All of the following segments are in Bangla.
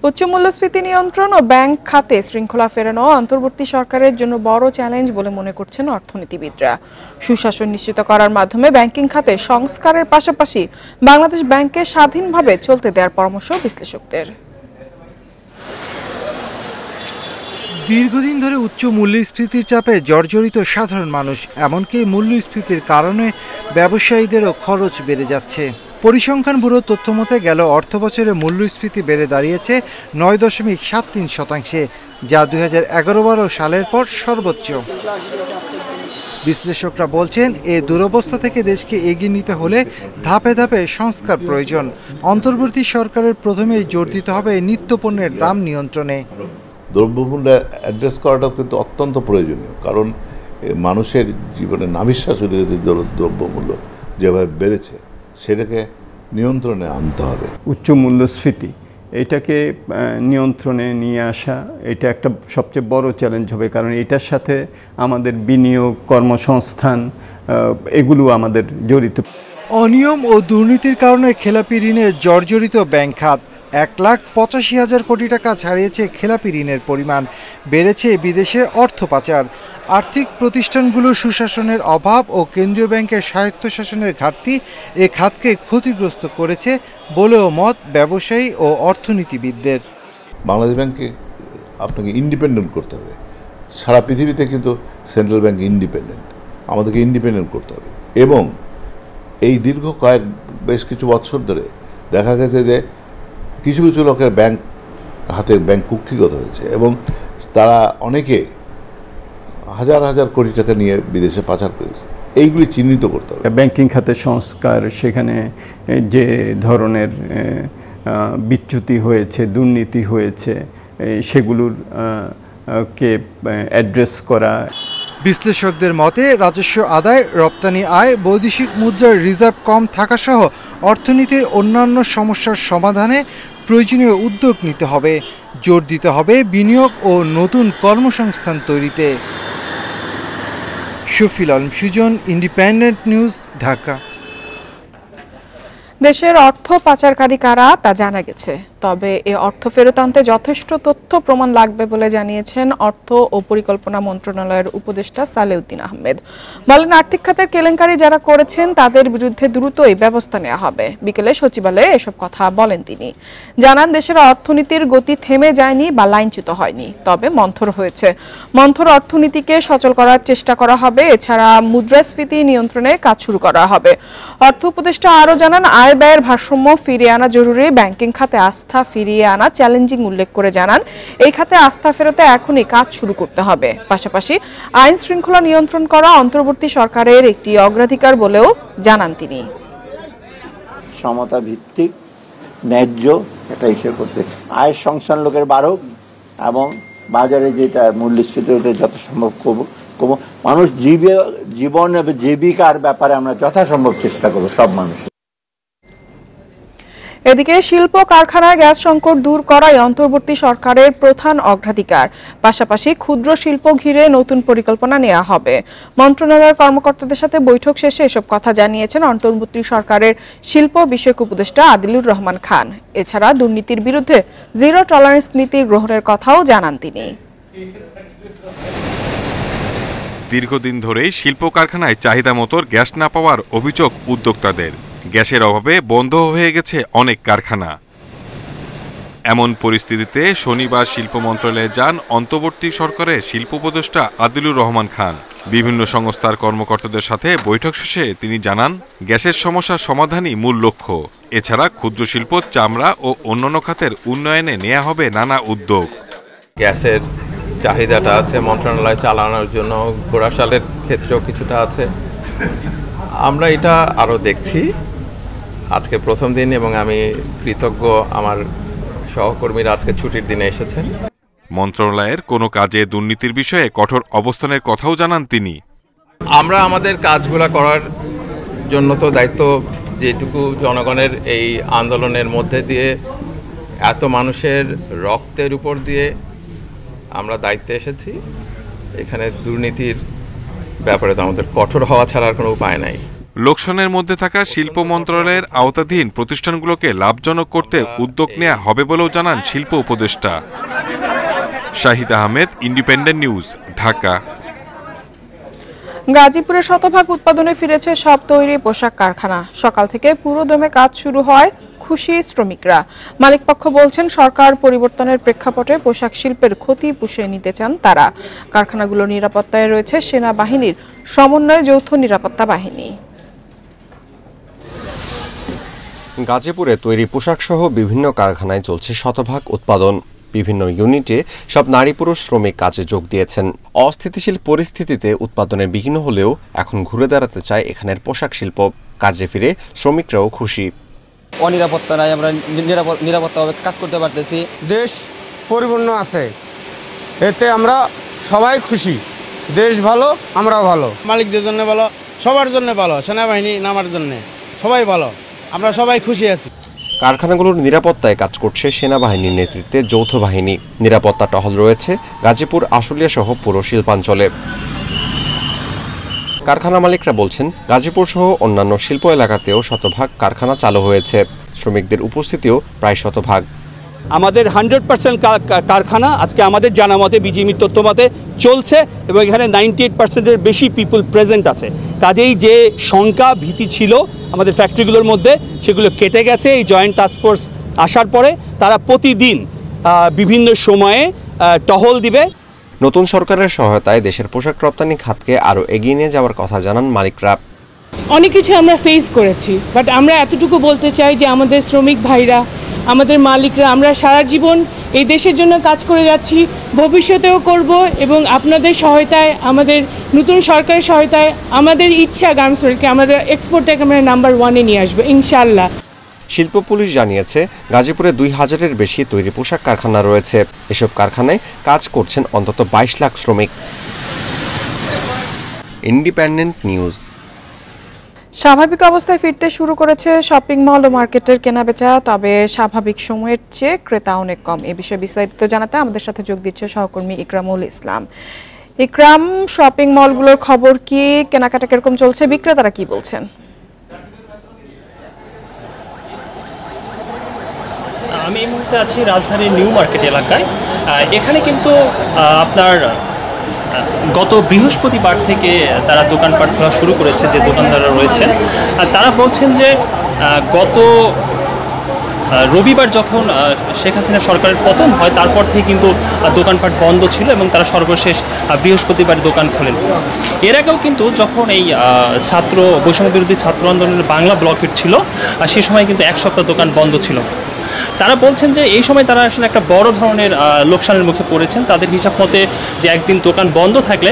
উচ্চ মূল্যস্ফীতি নিয়ন্ত্রণ ও ব্যাংক খাতে শৃঙ্খলা ফেরানো অন্তর্বর্তী সরকারের জন্য বড় চ্যালেঞ্জ বলে মনে করছেন অর্থনীতিবিদরা। সুশাসন নিশ্চিত করার মাধ্যমে ব্যাংকিং খাতে সংস্কারের পাশাপাশি বাংলাদেশ ব্যাংককে স্বাধীনভাবে চলতে দেওয়ার পরামর্শ বিশ্লেষকদের। দীর্ঘদিন ধরে উচ্চ মূল্যস্ফীতির চাপে জর্জরিত সাধারণ মানুষ, এমনকি মূল্যস্ফীতির কারণে ব্যবসায়ীদেরও খরচ বেড়ে যাচ্ছে। পরিসংখ্যান ব্যুরোর তথ্যমতে গেল অর্থবছরে মূল্যস্ফীতি বেড়ে দাঁড়িয়েছে ৯.৭৩%, যা ২০১১-১২ সালের পর সর্বোচ্চ। বিশ্লেষকরা বলছেন, এই দুরবস্থা থেকে দেশকে এগিয়ে নিতে হলে ধাপে ধাপে সংস্কার প্রয়োজন। অন্তর্বর্তী সরকারের প্রথমেই জোর দিতে হবে নিত্যপণ্যের দাম নিয়ন্ত্রণে। দ্রব্যমূল্য অ্যাড্রেস করাটাও কিন্তু অত্যন্ত প্রয়োজনীয়, কারণ মানুষের জীবনে নাভিশ্বাস হয়ে গেছে দ্রব্যমূল্য যেভাবে বেড়েছে, সেটাকে নিয়ন্ত্রণে আনতে হবে। উচ্চ মূল্যস্ফীতি এটাকে নিয়ন্ত্রণে নিয়ে আসা, এটা একটা সবচেয়ে বড় চ্যালেঞ্জ হবে, কারণ এটার সাথে আমাদের বিনিয়োগ, কর্মসংস্থান এগুলো আমাদের জড়িত। অনিয়ম ও দুর্নীতির কারণে খেলাপি ঋণে জর্জরিত ব্যাংক খাত। ১,৮৫,০০০ কোটি টাকা ছাড়িয়েছে খেলাপি ঋণের পরিমাণ, বেড়েছে বিদেশে অর্থ পাচার। আর্থিক প্রতিষ্ঠানগুলোর সুশাসনের অভাব ও কেন্দ্রীয় ব্যাংকের স্বায়ত্তশাসনের ঘাটতি এ খাতকে ক্ষতিগ্রস্ত করেছে বলেও মত ব্যবসায়ী ও অর্থনীতিবিদদের। বাংলাদেশ ব্যাংককে আপনাকে ইন্ডিপেন্ডেন্ট করতে হবে। সারা পৃথিবীতে কিন্তু সেন্ট্রাল ব্যাংক ইন্ডিপেন্ডেন্ট, আমাদেরকে ইন্ডিপেন্ডেন্ট করতে হবে। এবং এই দীর্ঘ বেশ কিছু বছর ধরে দেখা গেছে যে কিছু কিছু লোকের ব্যাংক কুক্ষিগত হয়েছে এবং তারা অনেকে হাজার হাজার কোটি টাকা নিয়ে বিদেশে পাচার করেছে। এইগুলি চিহ্নিত করতে হবে। ব্যাংকিং খাতে সংস্কার, সেখানে যে ধরনের বিচ্যুতি হয়েছে, দুর্নীতি হয়েছে, সেগুলোর কে অ্যাড্রেস করা। বিশ্লেষকদের মতে রাজস্ব আদায়, রপ্তানি আয়, বৈদেশিক মুদ্রার রিজার্ভ কম থাকা সহ অর্থনীতির অন্যান্য সমস্যার সমাধানে প্রয়োজনীয় উদ্যোগ নিতে হবে। জোর দিতে হবে বিনিয়োগ ও নতুন কর্মসংস্থান তৈরিতে। Shafil Alam Sujon, Independent News, Dhaka. দেশের অর্থ পাচারকারী কারা তা জানা গেছে, তবে এ অর্থ ফেরত আনতে যথেষ্ট তথ্য প্রমাণ লাগবে বলে জানিয়েছেন অর্থ ও পরিকল্পনা মন্ত্রণালয়ের উপদেষ্টা সালেউদ্দিন আহমেদ। বলেন, আর্থিক খাতের কেলেঙ্কারি যারা করেছেন তাদের বিরুদ্ধে দ্রুতই ব্যবস্থা নেওয়া হবে। বিকেলে সচিবালয়ে এসব কথা বলেন তিনি। জানান, দেশের অর্থনীতির গতি থেমে যায়নি বা লাইনচ্যুত হয়নি, তবে মন্থর হয়েছে। মন্থর অর্থনীতিকে সচল করার চেষ্টা করা হবে। এছাড়া মুদ্রাস্ফীতি নিয়ন্ত্রণে কাজ শুরু করা হবে। অর্থ উপদেষ্টা আরও জানান, আয় ব্যয়ের ভারসাম্য ফিরিয়ে আনা জরুরি। ব্যাংকিং খাতে আস্থা ফিরিয়ে আনা চ্যালেঞ্জিং উল্লেখ করে জানান, এই খাতে আস্থা ফেরাতে এখনই কাজ শুরু করতে হবে। পাশাপাশি আইন শৃঙ্খলা নিয়ন্ত্রণ করা অন্তর্বর্তী সরকারের একটি অগ্রাধিকার বলেও জানান তিনি। সমতা ভিত্তিক ন্যায্য এটা হিসেবে করতে আয় সংস্থান লোকের বাড়ুক এবং বাজারে যেটা মূল্যস্ফীতি যত সম্ভব কমুক। মানুষ জীবন জীবিকার ব্যাপারে আমরা যথাসম্ভব চেষ্টা করবো সব মানুষ। এদিকে শিল্প কারখানায় গ্যাস সংকট দূর করাই অন্তর্বর্তী সরকারের প্রধান অগ্রাধিকার। পাশাপাশি ক্ষুদ্র শিল্প ঘিরে নতুন পরিকল্পনা নেওয়া হবে। মন্ত্রণালয়ের কর্মকর্তাদের সাথে বৈঠক শেষে এসব কথা জানিয়েছেন অন্তর্বর্তী সরকারের শিল্প বিষয়ক উপদেষ্টা আদিলুর রহমান খান। এছাড়া দুর্নীতির বিরুদ্ধে জিরো টলারেন্স নীতি গ্রহণের কথাও জানান তিনি। দীর্ঘদিন ধরেই শিল্প কারখানায় চাহিদা মতো গ্যাস না পাওয়ার অভিযোগ উদ্যোক্তাদের। গ্যাসের অভাবে বন্ধ হয়ে গেছে অনেক কারখানা। এমন পরিস্থিতিতে শনিবার শিল্প মন্ত্রণালয়ে যান অন্তর্বর্তী সরকারের শিল্প উপদেষ্টা আদিলুর রহমান খান। বিভিন্ন সংস্থার কর্মকর্তাদের সাথে বৈঠক শেষে তিনি জানান, গ্যাসের সমস্যার সমাধানই মূল লক্ষ্য। এছাড়া ক্ষুদ্র শিল্প, চামড়া ও অন্যান্য খাতের উন্নয়নে নেওয়া হবে নানা উদ্যোগ। গ্যাসের চাহিদাটা আছে মন্ত্রণালয় চালানোর জন্য, গোড়াশালের ক্ষেত্রেও কিছুটা আছে। আমরা এটা আরও দেখছি। আজকে প্রথম দিন এবং আমি কৃতজ্ঞ আমার সহকর্মীরা আজকে ছুটির দিনে এসেছেন। মন্ত্রণালয়ের কোনো কাজে দুর্নীতির বিষয়ে কঠোর অবস্থানের কথাও জানান তিনি। আমরা আমাদের কাজগুলো করার জন্য তো দায়িত্ব, যেটুকু জনগণের এই আন্দোলনের মধ্যে দিয়ে এত মানুষের রক্তের উপর দিয়ে আমরা দায়িত্বে এসেছি। এখানে দুর্নীতির ব্যাপারে তো আমাদের কঠোর হওয়া ছাড়া আর কোনো উপায় নাই। লোকসানের মধ্যে থাকা শিল্প মন্ত্রণালয়ের আওতাধীন প্রতিষ্ঠানগুলোকে লাভজনক করতে উদ্যোগ নেওয়া হবে বলেও জানান শিল্প উপদেষ্টা। Shahid Ahmed, independent News, Dhaka. গাজীপুরে শতভাগ উৎপাদনে ফিরেছে সব তৈরি পোশাক কারখানা। সকাল থেকে পুরোদমে কাজ শুরু হয়, খুশি শ্রমিকরা। মালিকপক্ষ বলছেন সরকার পরিবর্তনের প্রেক্ষাপটে পোশাক শিল্পের ক্ষতি পুষিয়ে নিতে চান তারা। কারখানাগুলোর নিরাপত্তায় রয়েছে সেনাবাহিনীর সমন্বয়ে যৌথ নিরাপত্তা বাহিনী। গাজীপুরে তৈরি পোশাক সহ বিভিন্ন কারখানায় চলছে শতভাগ উৎপাদন। বিভিন্ন ইউনিটে সব নারী পুরুষ শ্রমিক কাজে যোগ দিয়েছেন। অস্থিতিশীল পরিস্থিতিতে উৎপাদনে বিঘ্ন হলেও এখন ঘুরে দাঁড়াতে চায় এখানের পোশাক শিল্প। কাজে ফিরে শ্রমিকরাও খুশি। অনিরাপত্তা নাই, আমরা নিরাপত্তাভাবে কাজ করতে পারতেছি। দেশ পরিপূর্ণ আছে, এতে আমরা সবাই খুশি। দেশ ভালো, আমরাও ভালো। মালিকদের জন্য ভালো, সবার জন্য ভালো, সেনাবাহিনী নামার জন্য সবাই ভালো, আমরা সবাই খুশি আছি। কারখানাগুলোর নিরাপত্তায় কাজ করছে সেনাবাহিনীর নেতৃত্বে যৌথ বাহিনী। নিরাপত্তা টহল রয়েছে গাজীপুর, আশুলিয়া সহ পুরো শিল্পাঞ্চলে। কারখানা মালিকরা বলছেন গাজীপুর সহ অন্যান্য শিল্প এলাকাতেও শতভাগ কারখানা চালু হয়েছে। শ্রমিকদের উপস্থিতিও প্রায় শতভাগ। আমাদের 100% কারখানা আজকে আমাদের জানা মতে, বিজিএমইর তথ্য মতে চলছে এবং এখানে 98%-এর বেশি পিপল প্রেজেন্ট আছে। কাজেই যে শঙ্কা ভীতি ছিল আমাদের ফ্যাক্টরিগুলোর মধ্যে, সেগুলো কেটে গেছে। এই জয়েন্ট টাস্কফোর্স আসার পরে তারা প্রতিদিন বিভিন্ন সময়ে টহল দিবে। নতুন সরকারের সহায়তায় দেশের পোশাক রপ্তানি খাতকে আরও এগিয়ে নিয়ে যাওয়ার কথা জানান মালিকরা। অনেক কিছু আমরা ফেস করেছি, বাট আমরা এতটুকু বলতে চাই যে আমাদের শ্রমিক ভাইরা, আমাদের মালিকরা, আমরা সারা জীবন এই দেশের জন্য কাজ করে যাচ্ছি, ভবিষ্যতেও করব এবং আপনাদের সহায়তায়, আমাদের নতুন সরকারের সহায়তায় আমাদের ইচ্ছা গার্মেন্টসকে আমাদের এক্সপোর্টটাকে আমরা নাম্বার 1-এ নিয়ে আসবো ইনশাআল্লাহ। শিল্প পুলিশ জানিয়েছে গাজীপুরে 2000-এর বেশি তৈরি পোশাক কারখানা রয়েছে। এসব কারখানায় কাজ করছেন অন্তত 22 লাখ শ্রমিক। Independent news. স্বাভাবিক অবস্থায় ফিরতে শুরু করেছে শপিং মল ও মার্কেটের কেনাবেচা, তবে স্বাভাবিক সময়ের চেয়ে ক্রেতা অনেক কম। এ বিষয়ে বিস্তারিত জানাতে আমাদের সাথে যোগ দিচ্ছে সহকর্মী ইকরামুল ইসলাম। ইকরাম, শপিং মলগুলোর খবর কি? কেনাকাটা কিরকম চলছে? বিক্রেতারা কি বলছেন? আমি এই মুহূর্তে আছি রাজধানীর নিউ মার্কেট এলাকায়। এখানে কিন্তু আপনার গত বৃহস্পতিবার থেকে তারা দোকানপাট খোলা শুরু করেছে। যে দোকানদাররা রয়েছেন তারা বলছেন যে গত রবিবার যখন শেখ হাসিনা সরকারের পতন হয় তারপর থেকে কিন্তু দোকানপাট বন্ধ ছিল এবং তারা সর্বশেষ বৃহস্পতিবার দোকান খোলেন। এর আগেও কিন্তু যখন এই বৈষম্য বিরোধী ছাত্র আন্দোলনের বাংলা ব্লকেট ছিল সে সময় কিন্তু এক সপ্তাহ দোকান বন্ধ ছিল। তারা বলছেন যে এই সময় তারা আসলে একটা বড় ধরনের লোকসানের মুখে পড়েছেন। তাদের হিসাব মতে যে একদিন দোকান বন্ধ থাকলে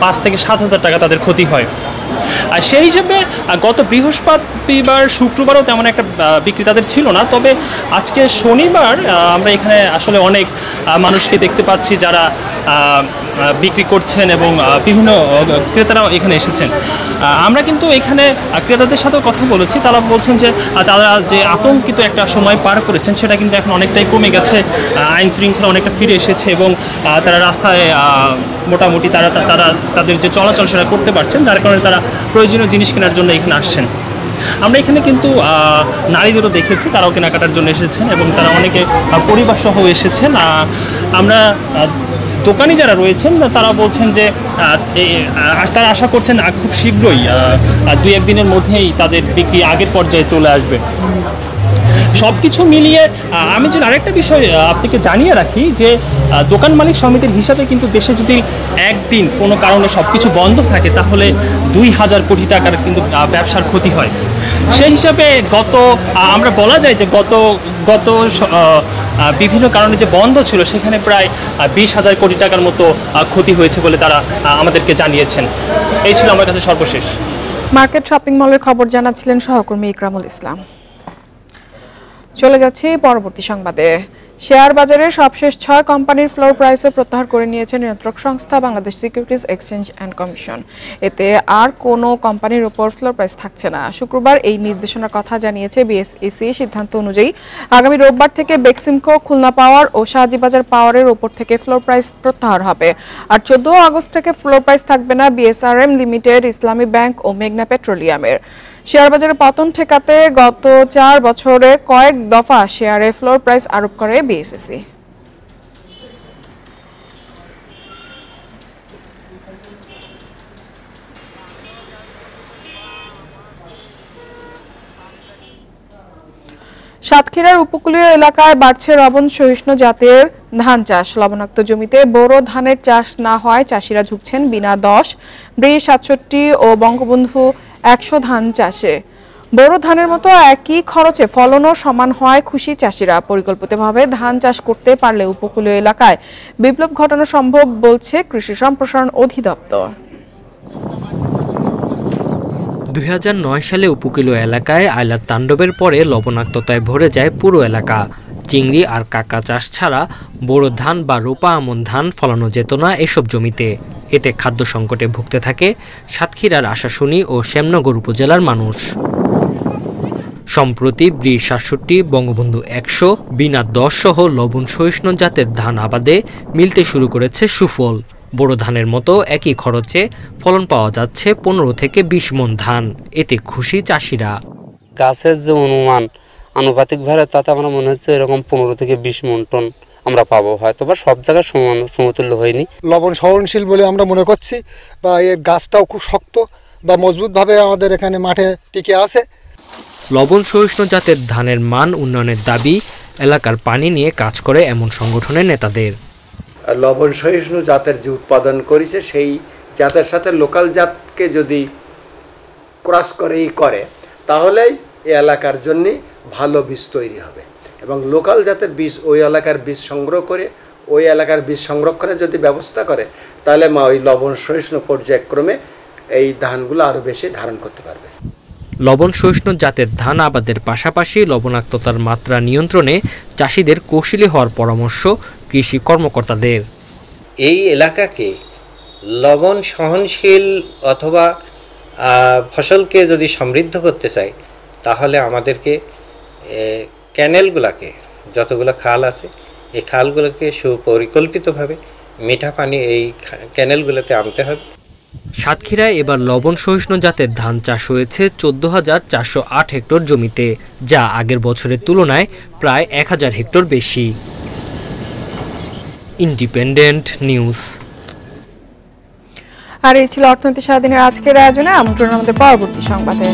5 থেকে 7,000 টাকা তাদের ক্ষতি হয়। আর সেই হিসেবে গত বৃহস্পতিবার শুক্রবারও তেমন একটা বিক্রি তাদের ছিল না। তবে আজকে শনিবার আমরা এখানে আসলে অনেক মানুষকে দেখতে পাচ্ছি যারা বিক্রি করছেন এবং বিভিন্ন ক্রেতারাও এখানে এসেছেন। আমরা কিন্তু এখানে ক্রেতাদের সাথেও কথা বলেছি। তারা বলছেন যে তারা যে আতঙ্কিত একটা সময় পার করেছেন সেটা কিন্তু এখন অনেকটাই কমে গেছে। আইন শৃঙ্খলা অনেকটা ফিরে এসেছে এবং তারা রাস্তায় মোটামুটি তাদের যে চলাচল সেটা করতে পারছেন, যার কারণে তারা প্রয়োজনীয় জিনিস কেনার জন্য এখানে আসছেন। আমরা এখানে কিন্তু নারীদেরও দেখেছি, তারাও কেনাকাটার জন্য এসেছেন এবং তারা অনেকে পরিবার সহ এসেছেন। আমরা দোকানি যারা রয়েছেন তারা বলছেন যে তারা আশা করছেন খুব শীঘ্রই 2-1 দিনের মধ্যেই তাদের বিক্রি আগের পর্যায়ে চলে আসবে। সব কিছু মিলিয়ে আমি যদি আরেকটা বিষয় আপনাকে জানিয়ে রাখি যে দোকান মালিক সমিতির হিসাবে কিন্তু দেশে যদি একদিন কোনো কারণে সব কিছু বন্ধ থাকে তাহলে 2,000 কোটি টাকার কিন্তু ব্যবসার ক্ষতি হয়। সেই হিসাবে আমরা বলা যায় যে গত বিভিন্ন কারণে যে বন্ধ ছিল সেখানে প্রায় 20,000 কোটি টাকার মতো ক্ষতি হয়েছে বলে তারা আমাদেরকে জানিয়েছেন। এই ছিল আমার কাছে সর্বশেষ। মার্কেট শপিং মলের খবর জানাচ্ছিলেন সহকর্মী ইকরামুল ইসলাম। চলে যাচ্ছি পরবর্তী সংবাদে। শেয়ার বাজারে সবশেষ 6 কোম্পানির ফ্লোর প্রাইসও প্রত্যাহার করে নিয়েছে নিয়ন্ত্রক সংস্থা Bangladesh securities exchange and commission. এতে আর কোনো কোম্পানির উপর ফ্লোর প্রাইস থাকছে না। শুক্রবার এই নির্দেশনার কথা জানিয়েছে বিএসইসি। সিদ্ধান্ত অনুযায়ী আগামী রোববার থেকে বেক্সিমকো, খুলনা পাওয়ার ও শাহজিবাজার পাওয়ারের উপর থেকে ফ্লোর প্রাইস প্রত্যাহার হবে। আর 14 আগস্ট থেকে ফ্লোর প্রাইস থাকবে না বিএসআরএম লিমিটেড, ইসলামী ব্যাংক ও মেঘনা পেট্রোলিয়ামের। শেয়ার বাজারে পতন ঠেকাতে গত 4 বছরে কয়েক দফা শেয়ারে ফ্লোর প্রাইস আরোপ করে বিএসইসি। সাতক্ষীরার উপকূলীয় এলাকায় বাড়ছে লবণ সহিষ্ণু জাতের ধান চাষ। লবণাক্ত জমিতে বোরো ধানের চাষ না হয় চাষিরা ঝুঁকছেন বিনা 10, ব্রি 67 ও বঙ্গবন্ধু 100 ধান চাষে। বোরো ধানের মতো একই খরচে ফলনও সমান হয় খুশি চাষিরা। পরিকল্পিতভাবে ধান চাষ করতে পারলে উপকূলীয় এলাকায় বিপ্লব ঘটানো সম্ভব বলছে কৃষি সম্প্রসারণ অধিদপ্তর। 2009 সালে উপকূলীয় এলাকায় আইলার তাণ্ডবের পরে লবণাক্ততায় ভরে যায় পুরো এলাকা। চিংড়ি আর কাঁকড়া চাষ ছাড়া বোরো ধান বা রূপা আমন ধান ফলানো যেত না এসব জমিতে। এতে খাদ্য সংকটে ভুগতে থাকে সাতক্ষীরার আশাশুনি ও শ্যামনগর উপজেলার মানুষ। সম্প্রতি ব্রি 67, বঙ্গবন্ধু 100, বিনা 10 সহ লবণ সহিষ্ণু জাতের ধান আবাদে মিলতে শুরু করেছে সুফল। বোরো ধানের মতো একই খরচে ফলন পাওয়া যাচ্ছে 15 থেকে 20 মণ ধান। এতে খুশি চাষিরা। গাছের যে আনুপাতিকভাবে তাতে আমার মনে হচ্ছে এরকম 15 থেকে 20 মণ টন আমরা পাবো, হয়তো বা সব জায়গায় সমতুল্য হয়নি। লবণ সহনশীল বলে আমরা মনে করছি, বা এর গাছটাও খুব শক্ত বা মজবুতভাবে আমাদের এখানে মাঠে টিকে আছে। লবণ সহিষ্ণু জাতের ধানের মান উন্নয়নের দাবি এলাকার পানি নিয়ে কাজ করে এমন সংগঠনের নেতাদের। লবণ সহিষ্ণু জাতের যে উৎপাদন করেছে সেই জাতের সাথে লোকাল জাতকে যদি ক্রস করে তাহলেই এই এলাকার জন্য ভালো বীজ তৈরি হবে, এবং লোকাল জাতের বীজ ওই এলাকার বীজ সংগ্রহ করে ওই এলাকার বীজ সংরক্ষণের যদি ব্যবস্থা করে তাহলে ওই লবণ সহিষ্ণু পর্যায়ক্রমে এই ধানগুলো আরও বেশি ধারণ করতে পারবে। লবণ সহিষ্ণু জাতের ধান আবাদের পাশাপাশি লবণাক্ততার মাত্রা নিয়ন্ত্রণে চাষিদের কৌশলী হওয়ার পরামর্শ কৃষি কর্মকর্তাদের। এই এলাকাকে লবণ সহনশীল অথবা ফসলকে যদি সমৃদ্ধ করতে চাই তাহলে আমাদেরকে ক্যানেলগুলোকে, যতগুলো খাল আছে এই খালগুলোকে সুপরিকল্পিতভাবে মিঠা পানি এই ক্যানেলগুলোতে আনতে হবে। সাতক্ষীরায় এবার লবণ সহিষ্ণু জাতের ধান চাষ হয়েছে 14,408 হেক্টর জমিতে, যা আগের বছরের তুলনায় প্রায় 1000 হেক্টর বেশি। Independent news. আর এই ছিল অর্থনীতি সারাদিনের আজকের আয়োজনে। আমন্ত্রণ আমাদের পরবর্তী সংবাদে।